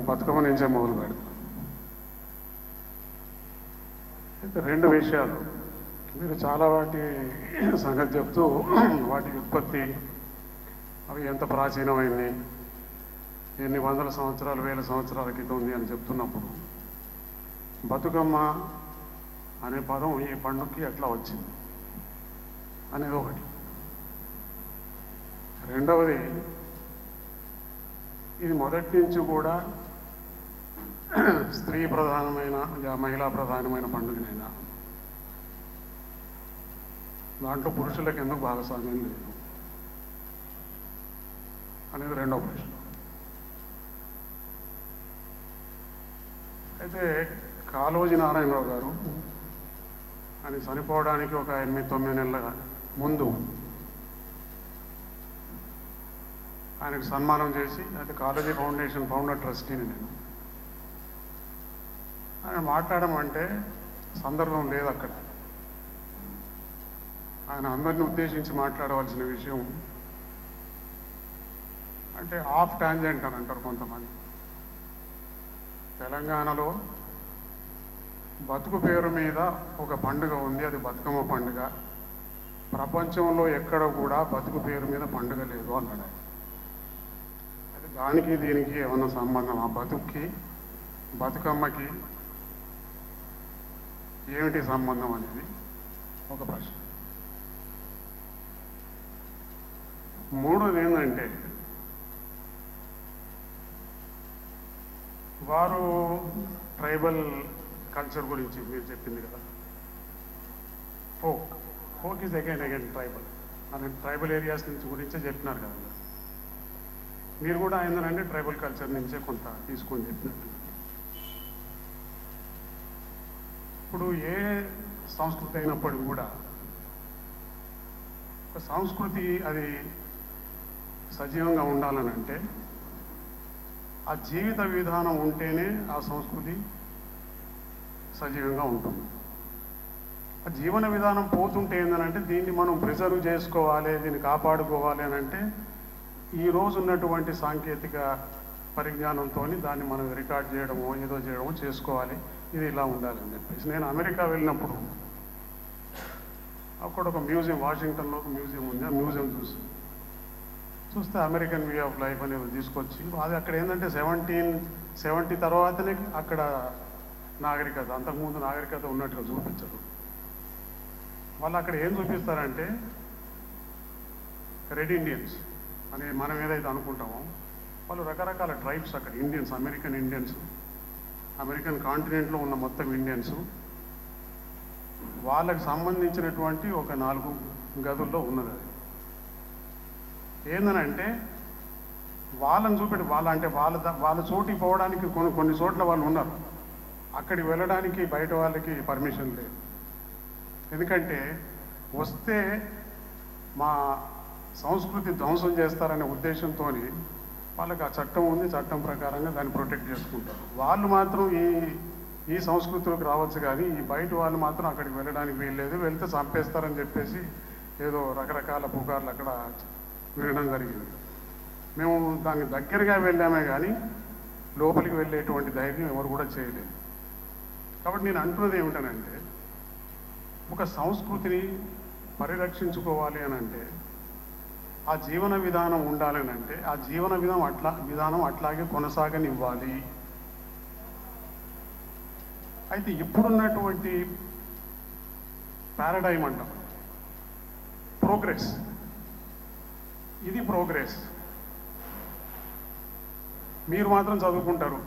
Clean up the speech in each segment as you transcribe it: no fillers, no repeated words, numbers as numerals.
బతుకమ్మ నుంచే మొదలు పెడతాం. అయితే రెండు విషయాలు మీరు చాలా వాటి సంగతి చెప్తూ వాటి ఉత్పత్తి అవి ఎంత ప్రాచీనమైంది, ఎన్ని వందల సంవత్సరాలు వేల సంవత్సరాల క్రితం ఉంది అని చెప్తున్నప్పుడు బతుకమ్మ అనే పదం ఈ పండుగకి ఎట్లా వచ్చింది అనేది ఒకటి. రెండవది, ఇది మొదటి నుంచి కూడా స్త్రీ ప్రధానమైన మహిళా ప్రధానమైన పండుగనైనా దాంట్లో పురుషులకు ఎందుకు భాగస్వామ్యం లేదు అనేది రెండవ ప్రశ్న. అయితే కాళోజీ నారాయణరావు గారు ఆయన చనిపోవడానికి ఒక 8-9 నెలల ముందు ఆయనకు సన్మానం చేసి, అయితే కాళోజీ ఫౌండేషన్ ఫౌండర్ ట్రస్టీని నేను. ఆయన మాట్లాడమంటే సందర్భం లేదు అక్కడ. ఆయన అందరిని ఉద్దేశించి మాట్లాడవలసిన విషయం అంటే ఆఫ్ టాంజెంట్ అని అంటారు కొంతమంది. తెలంగాణలో బతుకు పేరు మీద ఒక పండుగ ఉంది, అది బతుకమ్మ పండుగ. ప్రపంచంలో ఎక్కడ కూడా బతుకు పేరు మీద పండుగ లేదు అన్నాడు. అది దానికి దీనికి ఏమన్నా సంబంధం? ఆ బతుక్కి బతుకమ్మకి ఏమిటి సంబంధం అనేది ఒక ప్రశ్న. మూడోది ఏంటంటే, వారు ట్రైబల్ కల్చర్ గురించి మీరు చెప్పింది కదా, ఫోక్ ఈజ్ అగైన్ ట్రైబల్ అని ట్రైబల్ ఏరియాస్ నుంచి గురించే చెప్పినారు కదా. మీరు కూడా ఏంటంటే ట్రైబల్ కల్చర్ నుంచే కొంత తీసుకొని చెప్పినట్టు. ఇప్పుడు ఏ సంస్కృతి అయినప్పటికీ కూడా ఒక సంస్కృతి అది సజీవంగా ఉండాలని అంటే ఆ జీవిత విధానం ఉంటేనే ఆ సంస్కృతి సజీవంగా ఉంటుంది. ఆ జీవన విధానం పోతుంటే ఏంటంటే దీన్ని మనం ప్రిజర్వ్ చేసుకోవాలి, దీన్ని కాపాడుకోవాలి అని అంటే ఈరోజు ఉన్నటువంటి సాంకేతిక పరిజ్ఞానంతో దాన్ని మనం రికార్డ్ చేయడమో ఏదో చేయడమో చేసుకోవాలి, ఇది ఇలా ఉండాలని చెప్పేసి. నేను అమెరికా వెళ్ళినప్పుడు అక్కడ ఒక మ్యూజియం, వాషింగ్టన్లో ఒక మ్యూజియం ఉంది. ఆ మ్యూజియం చూస్తే అమెరికన్ వే ఆఫ్ లైఫ్ అనేది తీసుకొచ్చి, అది అక్కడ ఏంటంటే 1770 తర్వాతనే అక్కడ నాగరికత, అంతకుముందు నాగరికత ఉన్నట్టుగా చూపించరు. వాళ్ళు అక్కడ ఏం చూపిస్తారంటే రెడ్ ఇండియన్స్ అని మనం ఏదైతే అనుకుంటామో వాళ్ళు రకరకాల ట్రైబ్స్ అక్కడ ఇండియన్స్, అమెరికన్ ఇండియన్స్, అమెరికన్ కాంటినెంట్లో ఉన్న మొత్తం ఇండియన్స్, వాళ్ళకి సంబంధించినటువంటి ఒక 4 గదుల్లో ఉన్నది. అది ఏందనంటే వాళ్ళని చూపెట్టి వాళ్ళ చోటికి పోవడానికి కొన్ని చోట్ల వాళ్ళు ఉన్నారు, అక్కడికి వెళ్ళడానికి బయట వాళ్ళకి పర్మిషన్ లేదు. ఎందుకంటే వస్తే మా సంస్కృతి ధ్వంసం చేస్తారనే ఉద్దేశంతో వాళ్ళకి ఆ చట్టం ఉంది, చట్టం ప్రకారంగా దాన్ని ప్రొటెక్ట్ చేసుకుంటారు. వాళ్ళు మాత్రం ఈ సంస్కృతిలోకి రావచ్చు, కానీ ఈ బయట వాళ్ళు మాత్రం అక్కడికి వెళ్ళడానికి వీల్లేదు, వెళ్తే చంపేస్తారని చెప్పేసి ఏదో రకరకాల పుకార్లు అక్కడ వినడం జరిగింది. మేము దానికి దగ్గరగా వెళ్ళామే కానీ లోపలికి వెళ్ళేటువంటి ధైర్యం ఎవరు కూడా చేయలేదు. కాబట్టి నేను అంటున్నది ఏమిటనంటే, ఒక సంస్కృతిని పరిరక్షించుకోవాలి అని అంటే ఆ జీవన విధానం ఉండాలని అంటే ఆ జీవన విధానం అట్లాగే కొనసాగనివ్వాలి. అయితే ఇప్పుడున్నటువంటి పారాడైమ్ అంటాం ప్రోగ్రెస్, ఇది ప్రోగ్రెస్. మీరు మాత్రం చదువుకుంటారు,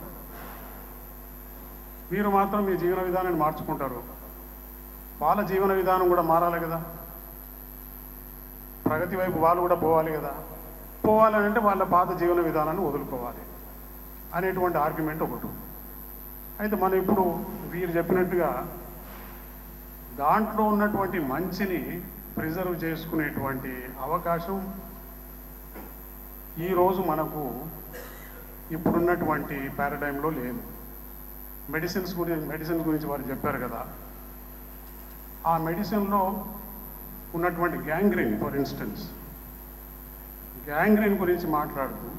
మీరు మాత్రం మీ జీవన విధానాన్ని మార్చుకుంటారు, వాళ్ళ జీవన విధానం కూడా మారాలి కదా, ప్రగతి వైపు వాళ్ళు కూడా పోవాలి కదా. పోవాలని అంటే వాళ్ళ పాత జీవన విధానాన్ని వదులుకోవాలి అనేటువంటి ఆర్గ్యుమెంట్ ఒకటి. అయితే మనం ఇప్పుడు వీరు చెప్పినట్టుగా దాంట్లో ఉన్నటువంటి మంచిని ప్రిజర్వ్ చేసుకునేటువంటి అవకాశం ఈరోజు మనకు ఇప్పుడున్నటువంటి పారాడైమ్లో లేదు. మెడిసిన్స్ గురించి వారు చెప్పారు కదా, ఆ మెడిసిన్లో ఉన్నటువంటి గ్యాంగ్రీన్, ఫర్ ఇన్స్టెన్స్ గ్యాంగ్రీన్ గురించి మాట్లాడుతూ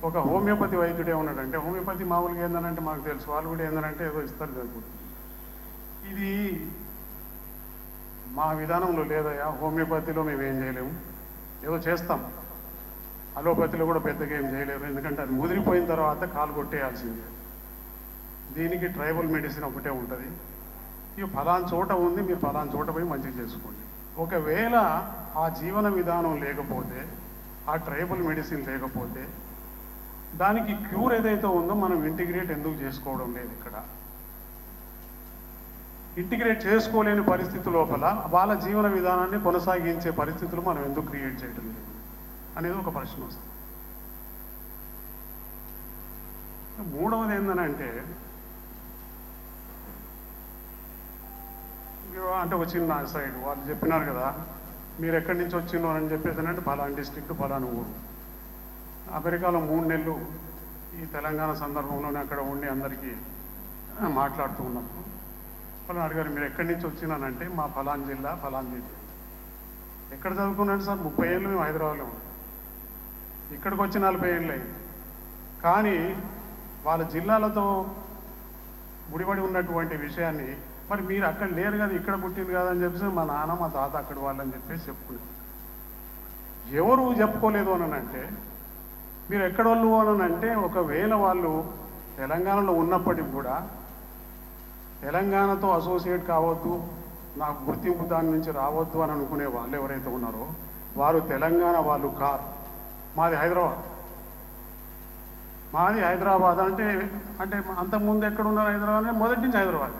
ఒక హోమియోపతి వైద్యుడు ఏమన్నాడంటే, హోమియోపతి మామూలుగా ఏందనంటే మాకు తెలుసు, వాళ్ళు కూడా ఏందనంటే ఏదో ఇస్తారు జరుగుతుంది. ఇది మా విధానంలో లేదయ్యా, హోమియోపతిలో మేము ఏం చేయలేము, ఏదో చేస్తాం, అలోపతిలో కూడా పెద్దగా ఏం చేయలేరు, ఎందుకంటే అది ముదిరిపోయిన తర్వాత కాలు కొట్టేయాల్సిందే. దీనికి ట్రైబల్ మెడిసిన్ ఒకటే ఉంటుంది, ఇవి ఫలానా చోట ఉంది, మీరు ఫలానా చోట పోయి మంచిగా చేసుకోండి. ఒకవేళ ఆ జీవన విధానం లేకపోతే, ఆ ట్రైబల్ మెడిసిన్ లేకపోతే, దానికి క్యూర్ ఏదైతే ఉందో మనం ఇంటిగ్రేట్ ఎందుకు చేసుకోవడం లేదు? ఇక్కడ ఇంటిగ్రేట్ చేసుకోలేని పరిస్థితి లోపల వాళ్ళ జీవన విధానాన్ని కొనసాగించే పరిస్థితులు మనం ఎందుకు క్రియేట్ చేయడం లేదు అనేది ఒక ప్రశ్న వస్తుంది. మూడవది ఏంటంటే, అంటే ఒక చిన్న సైడ్ వాళ్ళు చెప్పినారు కదా, మీరు ఎక్కడి నుంచి వచ్చిందో అని చెప్పేసి అంటే ఫలానా డిస్ట్రిక్ట్ ఫలానా ఊరు. అమెరికాలో 3 నెలలు ఈ తెలంగాణ సందర్భంలోనే అక్కడ ఉండి అందరికీ మాట్లాడుతూ ఉన్నప్పుడు వాళ్ళు అడిగారు, మీరు ఎక్కడి నుంచి వచ్చినానంటే మా ఫలానా జిల్లా ఫలానా జిల్లా. ఎక్కడ చదువుకున్నాడు సార్? 30 ఏళ్ళు మేము హైదరాబాద్లో ఉన్నాం, ఇక్కడికి వచ్చి 40 ఏళ్ళు అయింది. కానీ వాళ్ళ జిల్లాలతో ముడిపడి ఉన్నటువంటి విషయాన్ని, మరి మీరు అక్కడ లేరు కదా, ఇక్కడ పుట్టింది కాదని చెప్పేసి మా నాన్న మా తాత అక్కడ వాళ్ళని చెప్పేసి చెప్పుకున్నారు. ఎవరు చెప్పుకోలేదు అనంటే, మీరు ఎక్కడ వాళ్ళు అనంటే, ఒకవేళ వాళ్ళు తెలంగాణలో ఉన్నప్పటికీ కూడా తెలంగాణతో అసోసియేట్ కావద్దు, నాకు గుర్తింపు దాని నుంచి రావద్దు అని అనుకునే వాళ్ళు ఎవరైతే ఉన్నారో వారు తెలంగాణ వాళ్ళు కాదు. మాది హైదరాబాద్. మాది హైదరాబాద్ అంటే అంటే అంతకుముందు ఎక్కడ ఉన్నారు హైదరాబాద్ అంటే మొదటి నుంచి హైదరాబాద్.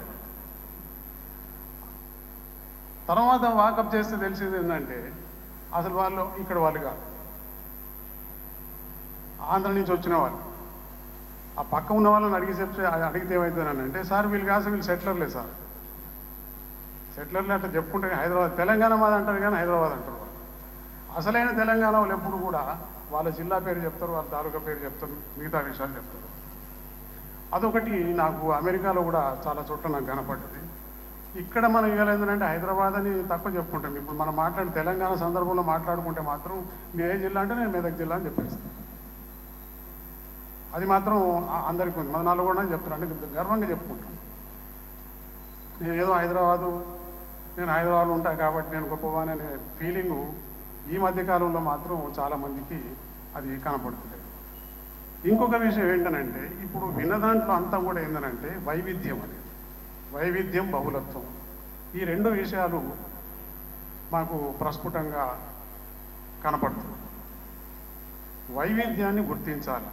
తర్వాత వాకప్ చేస్తే తెలిసింది ఏంటంటే అసలు వాళ్ళు ఇక్కడ వాళ్ళు కాదు, ఆంధ్ర నుంచి వచ్చిన వాళ్ళు. ఆ పక్క ఉన్న వాళ్ళని అడిగితే ఏమవుతుందనంటే, సార్ వీళ్ళు కాదు, వీళ్ళు సెటిలర్లే సార్, సెటిలర్లే అట్లా చెప్పుకుంటే హైదరాబాద్ తెలంగాణ మాది అంటారు కానీ హైదరాబాద్ అంటారు వాళ్ళు. అసలైన తెలంగాణ వాళ్ళు ఎప్పుడు కూడా వాళ్ళ జిల్లా పేరు చెప్తారు, వాళ్ళ తాలూకా పేరు చెప్తారు, మిగతా విషయాలు చెప్తారు. అదొకటి నాకు అమెరికాలో కూడా చాలా చోట్ల నాకు కనపడ్డది. ఇక్కడ మనం ఇవాళ ఏంటంటే హైదరాబాద్ అని తక్కువ చెప్పుకుంటాం. ఇప్పుడు మనం మాట్లాడి తెలంగాణ సందర్భంలో మాట్లాడుకుంటే మాత్రం మీరు ఏ జిల్లా అంటే నేను మెదక్ జిల్లా అని చెప్పేస్తాను. అది మాత్రం అందరికీ ఉంది, మన నల్గొండ అని చెప్తాను, అంటే గర్వంగా చెప్పుకుంటాం. నేను ఏదో నేను హైదరాబాద్లో ఉంటాను కాబట్టి నేను గొప్పవాని అనే ఫీలింగు ఈ మధ్యకాలంలో మాత్రం చాలామందికి అది కనపడుతుంది. ఇంకొక విషయం ఏంటనంటే, ఇప్పుడు విన్న దాంట్లో అంతా కూడా ఏంటనంటే వైవిధ్యం అనేది, వైవిధ్యం బహుళత్వం, ఈ 2 విషయాలు మాకు ప్రస్ఫుటంగా కనపడుతుంది. వైవిధ్యాన్ని గుర్తించాలి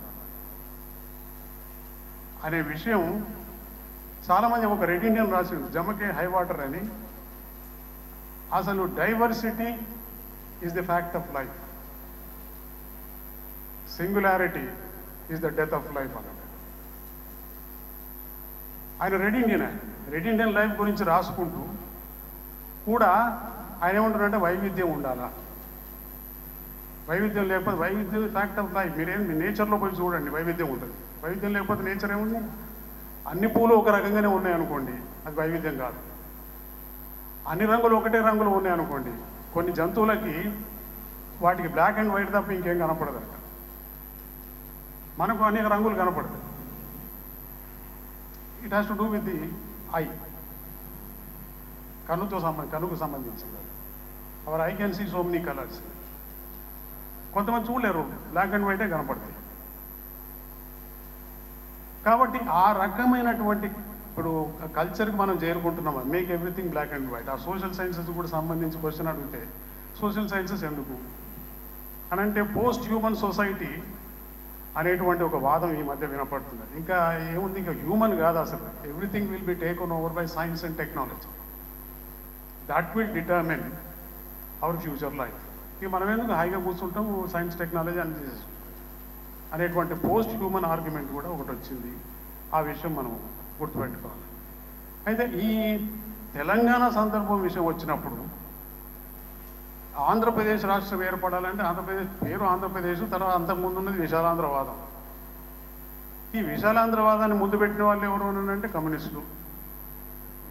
అనే విషయం చాలామంది, ఒక రెడ్ ఇండియన్ రాసింది జమకే హై వాటర్ అని, అసలు diversity is the fact of life, singularity is the death of life అన్నది. ఆయన రెడ్ ఇండియన్ లైఫ్ గురించి రాసుకుంటూ కూడా ఆయన ఏమంటారంటే వైవిధ్యం ఉండాలా, వైవిధ్యం లేకపోతే వైవిధ్యం ఫ్యాక్ట్ ఆఫ్ లైఫ్. మీ నేచర్లో పోయి చూడండి, వైవిధ్యం ఉంటుంది. వైవిధ్యం లేకపోతే నేచర్ ఏముంది? అన్ని పూలు ఒక రకంగానే ఉన్నాయనుకోండి, అది వైవిధ్యం కాదు. అన్ని రంగులు ఒకటే రంగులు ఉన్నాయనుకోండి, కొన్ని జంతువులకి వాటికి బ్లాక్ అండ్ వైట్ తప్ప ఇంకేం కనపడదంట, మనకు అనేక రంగులు కనపడతాయి. It has to do with the eye, కనుకు సంబంధించింది. Our eye can see so many colours. కొంతమంది చూడలేరు, బ్లాక్ అండ్ వైటే కనపడతాయి. కాబట్టి ఆ రకమైనటువంటి ఇప్పుడు కల్చర్కి మనం చేరుకుంటున్నాం, make everything black and white. ఆ సోషల్ సైన్సెస్ కూడా సంబంధించి క్వశ్చన్ అడిగితే సోషల్ సైన్సెస్ ఎందుకు అని అంటే, పోస్ట్ హ్యూమన్ సొసైటీ అనేటువంటి ఒక వాదం ఈ మధ్య వినపడుతుంది. ఇంకా ఏముంది, ఇంకా హ్యూమన్ కాదు అసలు, everything will be taken over by science and technology, that will determine our future life. ఇక మనం ఎందుకు హాయిగా కూర్చుంటాం, సైన్స్ టెక్నాలజీ అని చేసేసుకుంటాం అనేటువంటి పోస్ట్ హ్యూమన్ ఆర్గ్యుమెంట్ కూడా ఒకటి వచ్చింది. ఆ విషయం మనం గుర్తుపెట్టుకోవాలి. అయితే ఈ తెలంగాణ సందర్భం విషయం వచ్చినప్పుడు, ఆంధ్రప్రదేశ్ రాష్ట్రం ఏర్పడాలంటే ఆంధ్రప్రదేశ్ పేరు ఆంధ్రప్రదేశ్, తర్వాత అంతకుముందు ఉన్నది విశాలాంధ్రవాదం. ఈ విశాలాంధ్రవాదాన్ని ముందు పెట్టిన వాళ్ళు ఎవరు అంటే కమ్యూనిస్టులు.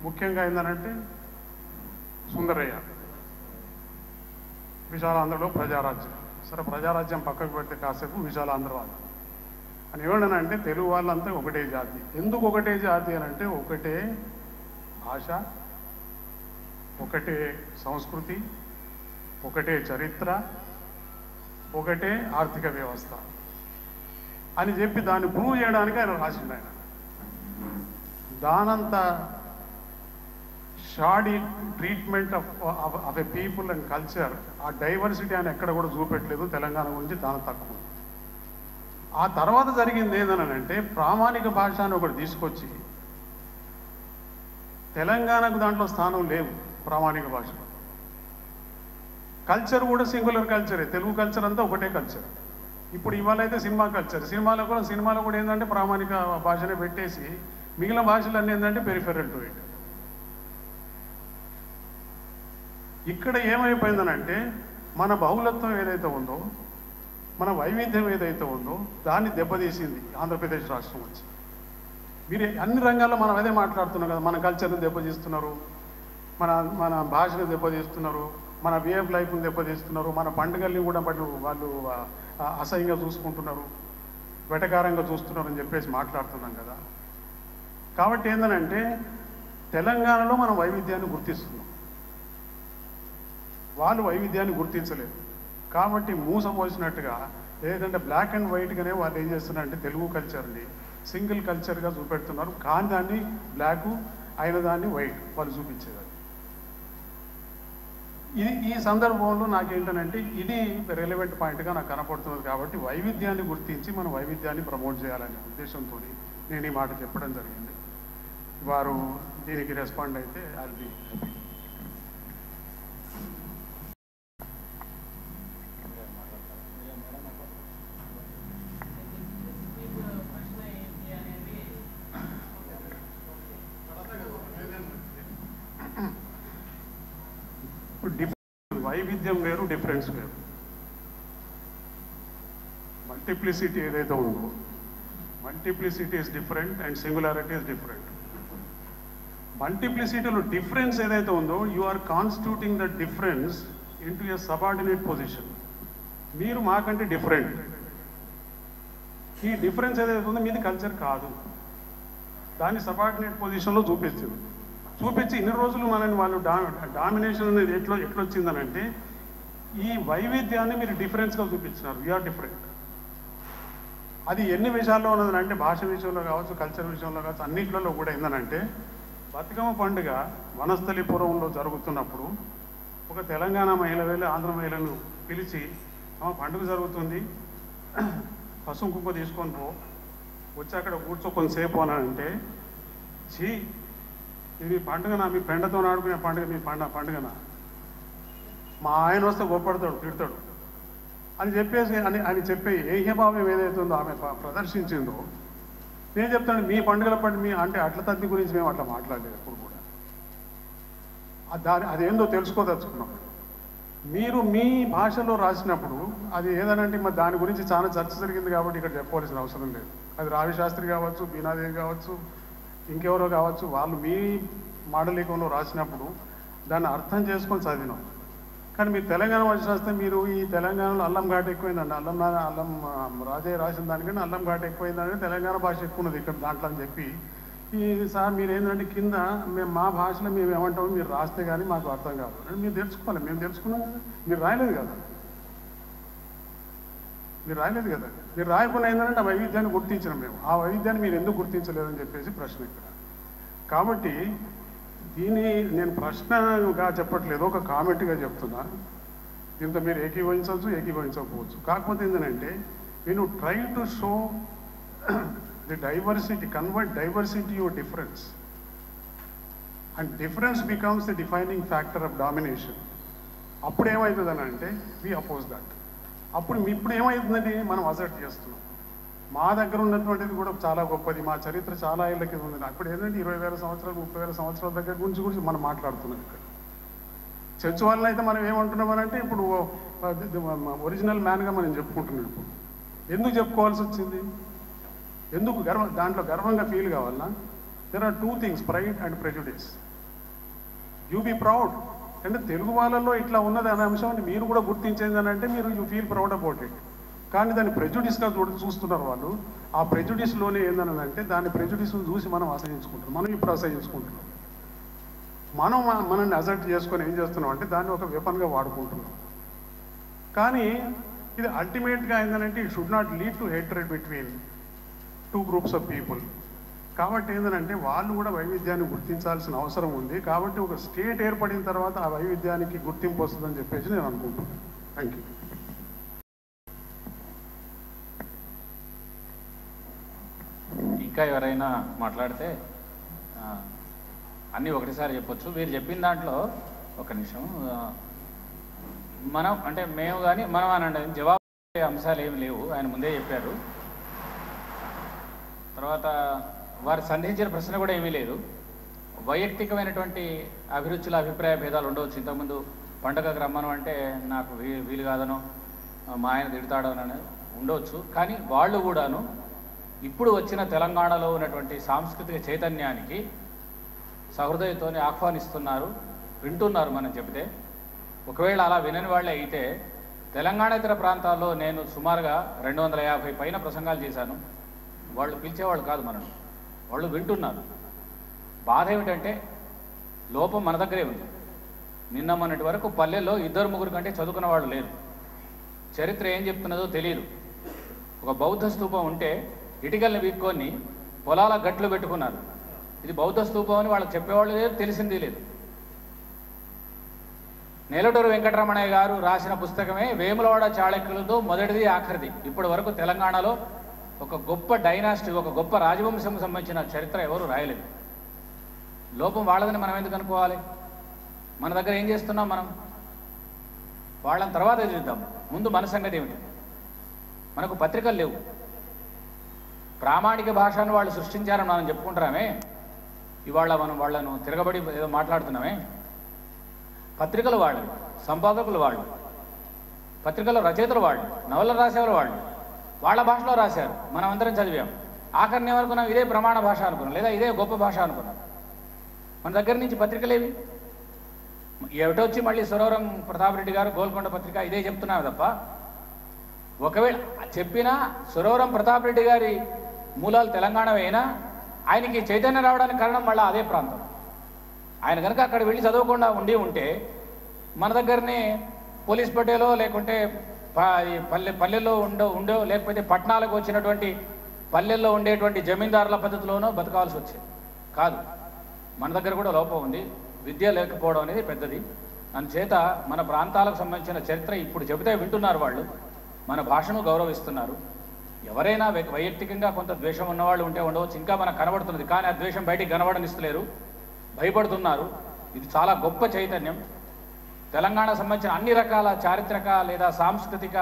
ముఖ్యంగా ఏంటంటే సుందరయ్య, విశాలాంధ్రలో ప్రజారాజ్యం. సరే, ప్రజారాజ్యం పక్కకు పెడితే కాసేపు విశాలాంధ్రవాదం. అని ఏమన్నానంటే తెలుగు వాళ్ళంతా ఒకటే జాతి. ఎందుకు ఒకటే జాతి అని అంటే ఒకటే భాష, ఒకటే సంస్కృతి, ఒకటే చరిత్ర, ఒకటే ఆర్థిక వ్యవస్థ అని చెప్పి దాన్ని ప్రూవ్ చేయడానికి ఆయన రాసిండు. ఆయన దానంత shoddy treatment of a people and culture, ఆ డైవర్సిటీ ఆయన ఎక్కడ కూడా చూపెట్టలేదు. తెలంగాణ గురించి చాలా తక్కువ. ఆ తర్వాత జరిగింది ఏంటనంటే ప్రామాణిక భాష అని ఒకటి తీసుకొచ్చి తెలంగాణకు దాంట్లో స్థానం లేదు. ప్రామాణిక భాషలో కల్చర్ కూడా సింగులర్ కల్చరే. తెలుగు కల్చర్ అంతా ఒకటే కల్చర్. ఇప్పుడు ఇవాళ అయితే సినిమా కల్చర్, సినిమాలో కూడా ఏంటంటే ప్రామాణిక భాషనే పెట్టేసి మిగిలిన భాషలన్నీ ఏంటంటే పెరిఫెరల్ టు ఇట్. ఇక్కడ ఏమైపోయిందనంటే మన బహుళత్వం ఏదైతే ఉందో, మన వైవిధ్యం ఏదైతే ఉందో దాన్ని దెబ్బతీసింది ఆంధ్రప్రదేశ్ రాష్ట్రం వచ్చి. మీరు అన్ని రంగాల్లో మనం అదే మాట్లాడుతున్నాం కదా, మన కల్చర్ని దెబ్బతీస్తున్నారు, మన భాషను దెబ్బతీస్తున్నారు, మన వే ఆఫ్ లైఫ్ని దెబ్బతీస్తున్నారు, మన పండుగల్ని కూడా వాళ్ళు అసహ్యంగా చూసుకుంటున్నారు, వెటకారంగా చూస్తున్నారు అని చెప్పేసి మాట్లాడుతున్నాం కదా. కాబట్టి ఏంటంటే తెలంగాణలో మనం వైవిధ్యాన్ని గుర్తిస్తున్నాం, వాళ్ళు వైవిధ్యాన్ని గుర్తించలేదు. కాబట్టి మూసపోసినట్టుగా ఏదంటే బ్లాక్ అండ్ వైట్గానే వాళ్ళు ఏం చేస్తున్నారంటే తెలుగు కల్చర్ని సింగిల్ కల్చర్గా చూపెడుతున్నారు. కానీ దాన్ని బ్లాకు అయిన దాన్ని వైట్ వాళ్ళు చూపించేది. ఈ సందర్భంలో నాకేంటనంటే ఇది రెలవెంట్ పాయింట్గా నాకు కనపడుతున్నది. కాబట్టి వైవిధ్యాన్ని గుర్తించి మనం వైవిధ్యాన్ని ప్రమోట్ చేయాలనే ఉద్దేశంతో నేను ఈ మాట చెప్పడం జరిగింది. వారు దీనికి రెస్పాండ్ అయితే ఐల్ బి హ్యాపీ. వైవిధ్యం వేరు, డిఫరెన్స్ వేరు. మల్టిప్లిసిటీ ఏదైతే ఉందో, multiplicity is different and singularity is different. మల్టిప్లిసిటీలో డిఫరెన్స్ ఏదైతే ఉందో you are constituting the difference into a subordinate position. మీరు మాకంటే డిఫరెంట్. ఈ డిఫరెన్స్ ఏదైతే ఉందో మీది కల్చర్ కాదు, దాన్ని సబార్డినేట్ పొజిషన్లో చూపించి ఇన్ని రోజులు మనల్ని వాళ్ళు డామినేషన్ అనేది ఎట్లొచ్చిందనంటే ఈ వైవిధ్యాన్ని మీరు డిఫరెన్స్గా చూపించినారు. We are different. అది ఎన్ని విషయాల్లో ఉన్నదంటే భాష విషయంలో కావచ్చు, కల్చర్ విషయంలో కావచ్చు, అన్నింటిలో కూడా ఏందనంటే బతుకమ్మ పండుగ వనస్థలిపురంలో జరుగుతున్నప్పుడు ఒక తెలంగాణ మహిళ వెళ్ళి ఆంధ్ర మహిళను పిలిచి పండుగ జరుగుతుంది, పసుపు కుంకుమ తీసుకొని వచ్చి అక్కడ కూర్చో కొంతసేపు అని అంటే, ఇది పండుగనా, మీ పెండతో ఆడుకునే పండుగ, మీ పండుగనా, మా ఆయన వస్తే గొప్పడతాడు, తిడతాడు అని చెప్పేసి అని చెప్పే ఏహ్యభావం ఏదైతే ఉందో ఆమె ప్రదర్శించిందో, నేను చెప్తాను మీ పండుగల మీ అంటే అట్ల తద్ది గురించి మేము అట్లా మాట్లాడలేదు ఎప్పుడు కూడా. అదేందో తెలుసుకోదలుచుకున్నాం. మీరు మీ భాషలో రాసినప్పుడు అది ఏదనంటే మరి దాని గురించి చాలా చర్చ జరిగింది కాబట్టి ఇక్కడ చెప్పవలసిన అవసరం లేదు. అది రావి శాస్త్రి కావచ్చు, బీనాదేవి కావచ్చు, ఇంకెవరో కావచ్చు, వాళ్ళు మీ మాండలికంలో రాసినప్పుడు దాన్ని అర్థం చేసుకొని చదివినాం. కానీ మీరు తెలంగాణ భాష రాస్తే మీరు ఈ తెలంగాణలో అల్లం ఘాటు ఎక్కువైందండి, అల్లం రాజయ్య రాసిన దానికంటే అల్లం ఘాటు ఎక్కువైందంటే తెలంగాణ భాష ఎక్కువ ఉన్నది ఇక్కడ దాంట్లో అని చెప్పి, ఈ సార్ మీరు ఏంటంటే కింద మేము మా భాషలో మేము ఏమంటామో మీరు రాస్తే కానీ మాకు అర్థం కాదు అని మీరు తెలుసుకోవాలి. మేము తెలుసుకున్నాం కదా, మీరు రాయలేదు కదా, మీరు రాయకుండా ఏంటంటే ఆ వైవిధ్యాన్ని గుర్తించినాం మేము. ఆ వైవిధ్యాన్ని మీరు ఎందుకు గుర్తించలేదని చెప్పేసి ప్రశ్న ఇక్కడ. కాబట్టి దీన్ని నేను ప్రశ్నగా చెప్పట్లేదు, ఒక కామెంట్గా చెప్తున్నా. దీంతో మీరు ఏకీభవించవచ్చు, ఏకీభవించకపోవచ్చు. కాకపోతే ఏంటంటే నేను try to show the diversity, convert diversity your difference, and difference becomes the defining factor of domination. అప్పుడు ఏమవుతుందని అంటే వి అపోజ్ దట్. ఇప్పుడు ఏమవుతుందండి, మనం అసర్ట్ చేస్తున్నాం మా దగ్గర ఉన్నటువంటిది కూడా చాలా గొప్పది, మా చరిత్ర చాలా ఏళ్ళ కింద ఉంది. అప్పుడు ఏంటంటే 20,000 సంవత్సరాలు 30,000 సంవత్సరాల దగ్గర గురించి మనం మాట్లాడుతున్నాం. ఇక్కడ చర్చ్ వాళ్ళని అయితే మనం ఏమంటున్నామనంటే ఇప్పుడు ఒరిజినల్ మ్యాన్గా మనం చెప్పుకుంటున్నాం. ఇప్పుడు ఎందుకు చెప్పుకోవాల్సి వచ్చింది, ఎందుకు దాంట్లో గర్వంగా ఫీల్ కావాలన్నా? There are 2 things, pride and prejudice. You be proud, అంటే తెలుగు వాళ్ళలో ఇట్లా ఉన్నది అనే అంశం మీరు కూడా గుర్తించేది అని అంటే మీరు you feel proud about it. కానీ దాన్ని ప్రెజుడిస్గా చూస్తున్నారు వాళ్ళు. ఆ ప్రెజుడిస్లోనే ఏందనంటే దాన్ని ప్రెజుడిస్ను చూసి మనం అసహించుకుంటున్నాం, మనం ఇప్పుడు అసహించుకుంటున్నాం. మనల్ని అజెక్ట్ చేసుకొని ఏం చేస్తున్నాం అంటే దాన్ని ఒక వెపన్గా వాడుకుంటున్నాం. కానీ ఇది అల్టిమేట్గా ఏంటంటే it should not lead to hatred between two groups of people. కాబట్టి ఏంటంటే వాళ్ళు కూడా వైవిధ్యాన్ని గుర్తించాల్సిన అవసరం ఉంది. కాబట్టి ఒక స్టేట్ ఏర్పడిన తర్వాత ఆ వైవిధ్యానికి గుర్తింపు వస్తుందని చెప్పేసి నేను అనుకుంటున్నాను. Thank you. ఇంకా ఎవరైనా మాట్లాడితే అన్నీ ఒకటిసారి చెప్పొచ్చు. మీరు చెప్పిన దాంట్లో ఒక నిమిషం, మనం అంటే మేము కానీ మనం అనండి జవాబు అంశాలు ఏమి లేవు, ఆయన ముందే చెప్పారు. తర్వాత వారు సంధించిన ప్రశ్న కూడా ఏమీ లేదు. వైయక్తికమైనటువంటి అభిరుచుల అభిప్రాయ భేదాలు ఉండవచ్చు. ఇంతకుముందు పండగకు రమ్మను అంటే నాకు వీలు కాదనో మా ఆయన తిడతాడనో ఉండవచ్చు. కానీ వాళ్ళు కూడాను ఇప్పుడు వచ్చిన తెలంగాణలో ఉన్నటువంటి సాంస్కృతిక చైతన్యానికి సహృదయతోనే ఆహ్వానిస్తున్నారు, వింటున్నారు మనం చెబితే. ఒకవేళ అలా వినని వాళ్ళే అయితే తెలంగాణ ఇతర ప్రాంతాల్లో నేను సుమారుగా 250 పైన ప్రసంగాలు చేశాను. వాళ్ళు పిలిచేవాళ్ళు కాదు, మనం వాళ్ళు వింటున్నారు. బాధ ఏమిటంటే లోపం మన దగ్గరే ఉంది. నిన్న మొన్నటి వరకు పల్లెల్లో 2-3 కంటే చదువుకున్న వాళ్ళు లేరు. చరిత్ర ఏం చెప్తున్నదో తెలియదు. ఒక బౌద్ధ స్తూపం ఉంటే ఇటుకల్ని వీక్కొని పొలాల గట్లు పెట్టుకున్నారు. ఇది బౌద్ధ స్తూపం అని వాళ్ళకి చెప్పేవాళ్ళు లేదు, తెలిసింది లేదు. నేలటూరు వెంకటరమణయ్య గారు రాసిన పుస్తకమే వేములవాడ చాళుక్యులతో మొదటిది ఆఖరిది. ఇప్పటి వరకు తెలంగాణలో ఒక గొప్ప డైనాసిటీ, ఒక గొప్ప రాజవంశం సంబంధించిన చరిత్ర ఎవరు రాయలేదు. లోపం వాళ్ళదని మనం ఎందుకు అనుకోవాలి? మన దగ్గర ఏం చేస్తున్నాం మనం? వాళ్ళని తర్వాత ఎదురుద్దాం, ముందు మన సంగతి ఏమిటి? మనకు పత్రికలు లేవు. ప్రామాణిక భాషను వాళ్ళు సృష్టించారని మనం చెప్పుకుంటున్నామే. ఇవాళ మనం వాళ్ళను తిరగబడి ఏదో మాట్లాడుతున్నామే. పత్రికలు వాళ్ళు, సంపాదకులు వాళ్ళు, పత్రికల రచయితలు వాళ్ళు, నవలలు రాసేవారు వాళ్ళు, వాళ్ళ భాషలో రాశారు. మనం అందరం చదివాం. ఆఖరిని ఏమనుకున్నాం? ఇదే ప్రమాణ భాష అనుకున్నాం, లేదా ఇదే గొప్ప భాష అనుకున్నాం. మన దగ్గర నుంచి పత్రికలేవి ఏమిటొచ్చి మళ్ళీ సురవరం ప్రతాప్ రెడ్డి గారు గోల్కొండ పత్రిక ఇదే చెప్తున్నావు తప్ప, ఒకవేళ చెప్పినా సురవరం ప్రతాప్ రెడ్డి గారి మూలాలు తెలంగాణవైనా ఆయనకి చైతన్యం రావడానికి కారణం మళ్ళీ అదే ప్రాంతం. ఆయన కనుక అక్కడ వెళ్ళి చదవకుండా ఉంటే మన దగ్గరనే పోలీస్ పట్టేలో లేకుంటే పల్లెల్లో ఉండో లేకపోతే పట్టణాలకు వచ్చినటువంటి పల్లెల్లో ఉండేటువంటి జమీందారుల పద్ధతిలోనో బతకాల్సి వచ్చేది కాదు. మన దగ్గర కూడా లోపం ఉంది. విద్య లేకపోవడం అనేది పెద్దది. అందుచేత మన ప్రాంతాలకు సంబంధించిన చరిత్ర ఇప్పుడు చెబితే వింటున్నారు వాళ్ళు, మన భాషను గౌరవిస్తున్నారు. ఎవరైనా వైయక్తికంగా కొంత ద్వేషం ఉన్నవాళ్ళు ఉంటే ఉండవచ్చు, ఇంకా మనకు కనబడుతున్నది. కానీ ఆ ద్వేషం బయటికి కనబడనిస్తలేరు, భయపడుతున్నారు. ఇది చాలా గొప్ప చైతన్యం. తెలంగాణ సంబంధించిన అన్ని రకాల చారిత్రక లేదా సాంస్కృతిక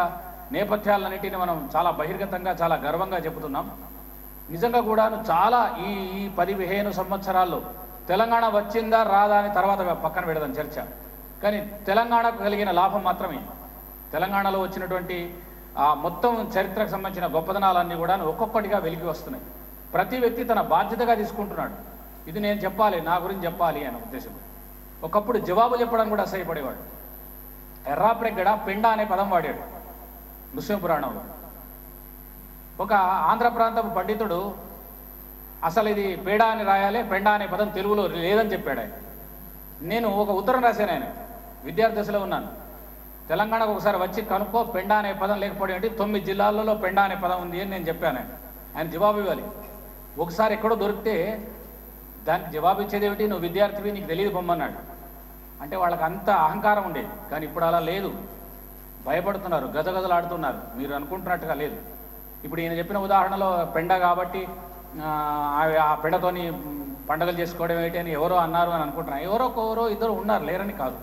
నేపథ్యాలన్నింటినీ మనం చాలా బహిర్గతంగా చాలా గర్వంగా చెబుతున్నాం. నిజంగా కూడాను చాలా ఈ 10-15 సంవత్సరాల్లో తెలంగాణ వచ్చిందా రాదా అని తర్వాత పక్కన పెడదాం చర్చ. కానీ తెలంగాణకు కలిగిన లాభం మాత్రమే, తెలంగాణలో వచ్చినటువంటి ఆ మొత్తం చరిత్రకు సంబంధించిన గొప్పదనాలన్నీ కూడా ఒక్కొక్కటిగా వెలికి వస్తున్నాయి. ప్రతి వ్యక్తి తన బాధ్యతగా తీసుకుంటున్నాడు. ఇది నేను చెప్పాలి, నా గురించి చెప్పాలి అనే ఉద్దేశంతో. ఒకప్పుడు జవాబు చెప్పడానికి కూడా అసహ్యపడేవాడు. ఎర్రాప్రెగ్గడ పెండ అనే పదం వాడాడు నృసింహ పురాణంలో. ఒక ఆంధ్ర ప్రాంతపు పండితుడు అసలు ఇది పేడ అని రాయాలి, పెండ అనే పదం తెలుగులో లేదని చెప్పాడు ఆయన. నేను ఒక ఉత్తరం రాశాను, ఆయన విద్యార్థి దశలో ఉన్నాను. తెలంగాణకు ఒకసారి వచ్చి కనుక్కో పెండ అనే పదం లేకపోవడం ఏంటి, 9 జిల్లాలలో పెండ అనే పదం ఉంది అని నేను చెప్పాను. ఆయన జవాబు ఇవ్వాలి. ఒకసారి ఎక్కడో దొరికితే దానికి జవాబు ఇచ్చేది ఏమిటి, నువ్వు విద్యార్థివి నీకు తెలియదు పొమ్మన్నాడు. అంటే వాళ్ళకి అంత అహంకారం ఉండేది. కానీ ఇప్పుడు అలా లేదు, భయపడుతున్నారు, గజగజలాడుతున్నారు. మీరు అనుకుంటున్నట్టుగా లేదు. ఇప్పుడు ఈయన చెప్పిన ఉదాహరణలో పెండ కాబట్టి ఆ పెండతోని పండుగలు చేసుకోవడం ఏంటి అని ఎవరో అన్నారు అని అనుకుంటున్నారు. ఎవరో ఇద్దరు ఉన్నారు, లేరని కాదు.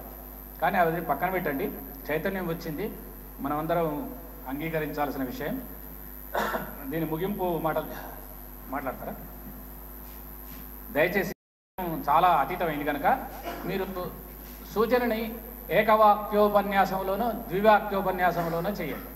కానీ అది పక్కన పెట్టండి. చైతన్యం వచ్చింది, మనమందరం అంగీకరించాల్సిన విషయం. దీని ముగింపు మాట్లాడతారా దయచేసి? చాలా అతీతమైంది కనుక మీరు సూచనని ఏకవాక్యోపన్యాసంలోనూ ద్వివాక్యోపన్యాసంలోనూ చేయండి.